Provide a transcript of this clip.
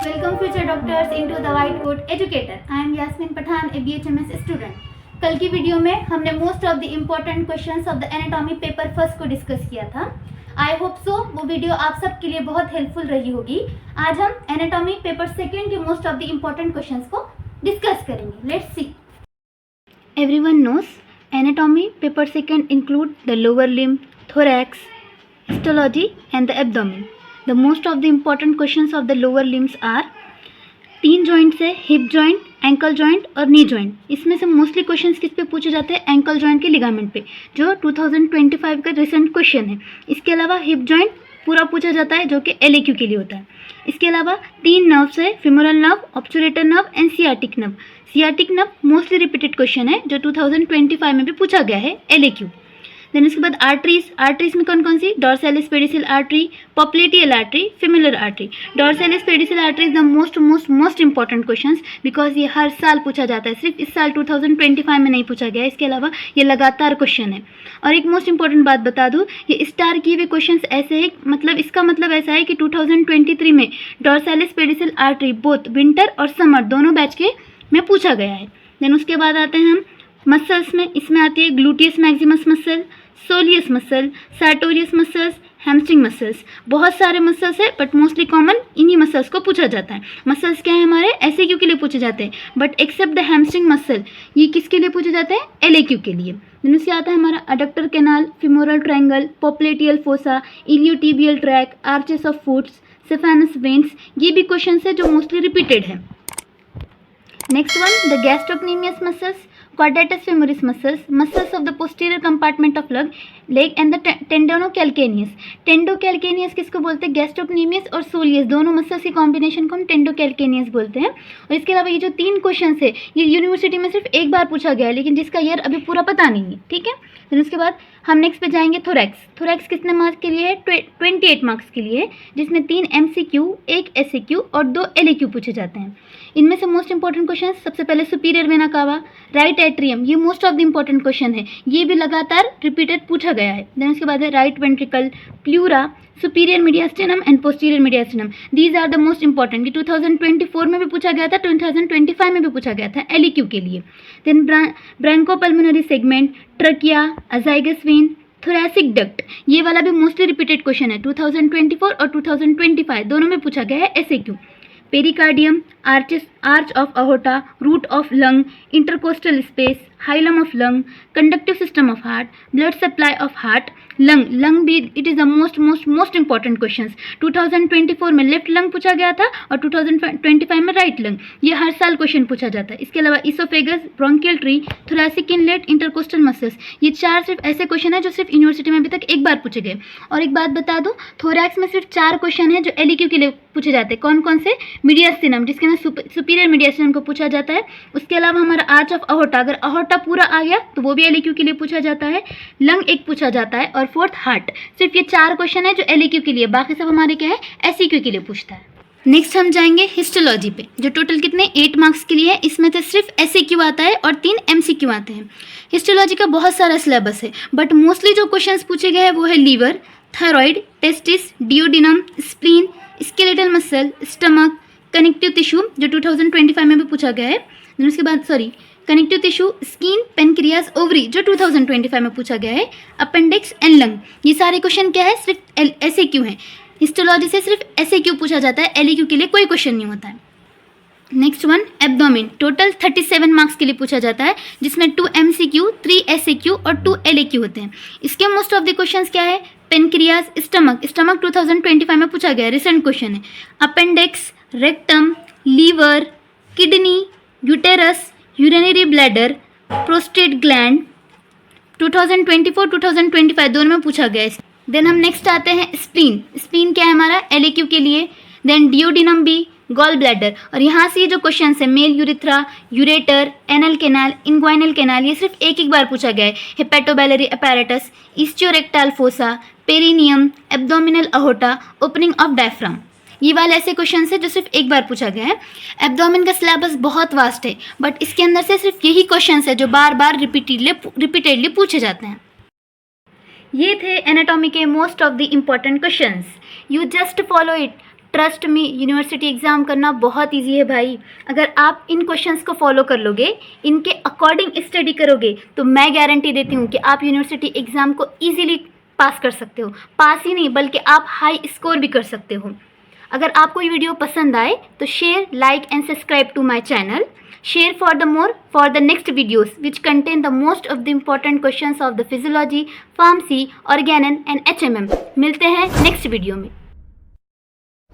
Welcome future doctors into the white coat educator. I am Yasmin Pathan, a BHMS student. कल की video में हमने most of the important questions of the anatomy paper first को discuss किया था. I hope so वो video आप सब के लिए बहुत हेल्पफुल रही होगी. आज हम एनाटॉमी पेपर सेकेंड के most of the important questions को डिस्कस करेंगे. Let's see. Everyone knows anatomy paper second include the lower limb, thorax, histology and the abdomen. The most of the important questions of the lower limbs are 3 joints है, hip joint, ankle joint और knee joint. इसमें से mostly questions किस पे पूछे जाते हैं? Ankle joint के लिगामेंट पे, जो 2025 का रिसेंट क्वेश्चन है. इसके अलावा हिप जॉइंट पूरा पूछा जाता है जो कि LAQ के लिए होता है. इसके अलावा 3 नर्व्स है, femoral nerve, obturator nerve and sciatic nerve. Sciatic nerve mostly repeated question है जो 2025 में भी पूछा गया है, LAQ. देन उसके बाद आर्टरीज में कौन कौन सी? Dorsalis pedis artery, popliteal artery, femoral artery. Dorsalis pedis artery is the most important questions because ये हर साल पूछा जाता है. सिर्फ इस साल 2025 में नहीं पूछा गया. इसके अलावा ये लगातार क्वेश्चन है. और एक मोस्ट इंपॉर्टेंट बात बता दूँ, ये स्टार किए हुए क्वेश्चन ऐसे है, मतलब इसका मतलब ऐसा है कि 2023 में डॉर्सैलिस पेडिसिल आर्टरी बोथ विंटर और समर दोनों बैच के में पूछा गया है. देन उसके बाद आते हैं हम मसल्स में. इसमें आती है gluteus Maximus muscle, soleus muscle, sartorius muscles, hamstring muscles. बहुत सारे मसल्स है बट मोस्टली कॉमन इन्हीं मसल्स को पूछा जाता है. मसल्स क्या है हमारे? SAQ के लिए पूछे जाते हैं, but except the hamstring muscle ये किसके लिए पूछे जाते हैं? LAQ के लिए. देन उससे आता है हमारा adductor canal, femoral triangle, popliteal fossa, iliotibial tract, arches of foots, saphenous veins. ये भी क्वेश्चन है जो मोस्टली रिपीटेड है. Next one, the gastrocnemius muscles, quadratus femoris muscles of the posterior compartment of leg and the tendinocalcaneus. टेंडोकैल्केनियस किसको बोलते हैं? Gastrocnemius और soleus दोनों मसल्स की कॉम्बिनेशन को हम टेंडोकैल्केनियस बोलते हैं. और इसके अलावा ये जो 3 क्वेश्चन है ये यूनिवर्सिटी में सिर्फ एक बार पूछा गया है, लेकिन जिसका ईयर अभी पूरा पता नहीं है. ठीक है. फिर उसके बाद हम नेक्स्ट पे जाएंगे थोरैक्स. थोरैक्स कितने मार्क्स के लिए है? 28 मार्क्स के लिए, जिसमें 3 MCQ, 1 SAQ और 2 LAQ पूछे जाते हैं. इनमें से मोस्ट इंपॉर्टेंट क्वेश्चन सबसे पहले superior vena cava, right atrium. ये most of the important question है, ये भी लगातार रिपीटेड पूछा गया है. देन उसके बाद है right ventricle, pleura, superior mediastinum and posterior mediastinum. These are the most important. ये 2024 में भी पूछा गया था, 2025 में भी पूछा गया था LAQ के लिए. Then bronchopulmonary segment, trachea, azygos vein, thoracic duct. ये वाला भी मोस्टली रिपीटेड क्वेश्चन है. 2024 और 2025 दोनों में पूछा गया है SAQ. Pericardium, arch of aorta, root of lung, intercostal space, hilum of lung, conductive system of heart, blood supply of heart, lung भी it is the most important questions. 2024 में left lung पूछा गया था और 2025 में राइट लंग. ये हर साल क्वेश्चन पूछा जाता है. इसके अलावा oesophagus, bronchial tree, thoracic inlet, intercostal muscles. ये 4 सिर्फ ऐसे क्वेश्चन है जो सिर्फ यूनिवर्सिटी में अभी तक एक बार पूछे गए. और एक बात बता दूं, थोरैक्स में सिर्फ 4 क्वेश्चन है जो LAQ के लिए पूछे जाते हैं. कौन कौन से? मीडियास्टिनम, जिसके अंदर सुपीरियर मीडियास्टिनम को पूछा जाता है. उसके अलावा हमारा आर्च ऑफ अहोटा, अगर अहोटा पूरा आ गया तो वो भी LAQ के लिए पूछा जाता है. लंग एक पूछा जाता है और 4th हार्ट. सिर्फ ये 4 क्वेश्चन है जो LAQ के लिए, बाकी सब हमारे क्या है? SAQ के लिए पूछता है. नेक्स्ट हम जाएंगे हिस्टोलॉजी पे, जो टोटल कितने 8 मार्क्स के लिए है. इसमें से सिर्फ SAQ आता है और 3 MCQ आते हैं. हिस्टोलॉजी का बहुत सारा सिलेबस है, बट मोस्टली जो क्वेश्चंस पूछे गए हैं वो है liver, thyroid, testis, duodenum, spleen, skeletal muscle, stomach, connective tissue जो 2025 में भी पूछा गया है. उसके बाद connective tissue, skin, pancreas, ovary जो 2025 में पूछा गया है, अपेंडिक्स एंड लंग. ये सारे क्वेश्चन क्या है? सिर्फ SAQ हैं. हिस्टोलॉजी से सिर्फ SAQ पूछा जाता है, LAQ के लिए कोई क्वेश्चन नहीं होता है. Next one, abdomen. Total 37 marks के लिए पूछा जाता है, जिसमें 2 MCQ, 3 SAQ और 2 LAQ होते हैं. इसके मोस्ट ऑफ द क्वेश्चंस क्या है? पेनक्रियास, स्टमक 2025 में पूछा गया है, रिसेंट क्वेश्चन है. Appendix, rectum, liver, kidney, uterus, urinary bladder, prostate gland 2024-2025 दोनों में पूछा गया है. देन हम नेक्स्ट आते हैं स्प्लीन क्या है हमारा? LAQ के लिए. देन डिओडिनम भी, गॉल ब्लैडर. और यहाँ से ये जो क्वेश्चन है male urethra, ureter, anal canal, inguinal canal, ये सिर्फ एक बार पूछा गया है. Hepatobiliary apparatus, ischiorectal fossa, perineum, abdominal aorta, opening of diaphragm. ये वाले ऐसे क्वेश्चन है जो सिर्फ एक बार पूछा गया है. एब्डोमेन का सिलेबस बहुत वास्ट है, बट इसके अंदर से सिर्फ यही क्वेश्चन है जो बार बार रिपीटेडली पूछे जाते हैं. ये थे एनाटॉमी के most of the important questions. You just follow it trust me, university exam करना बहुत इजी है भाई। अगर आप इन क्वेश्चंस को फॉलो कर लोगे, इनके अकॉर्डिंग स्टडी करोगे, तो मैं गारंटी देती हूँ कि आप यूनिवर्सिटी एग्ज़ाम को ईजिली पास कर सकते हो। पास ही नहीं बल्कि आप हाई स्कोर भी कर सकते हो। अगर आपको ये वीडियो पसंद आए तो share, like and subscribe to my channel. Share for the next videos which contain the most of the important questions of the physiology, pharmacy, organon and HMM। मिलते हैं नेक्स्ट वीडियो में।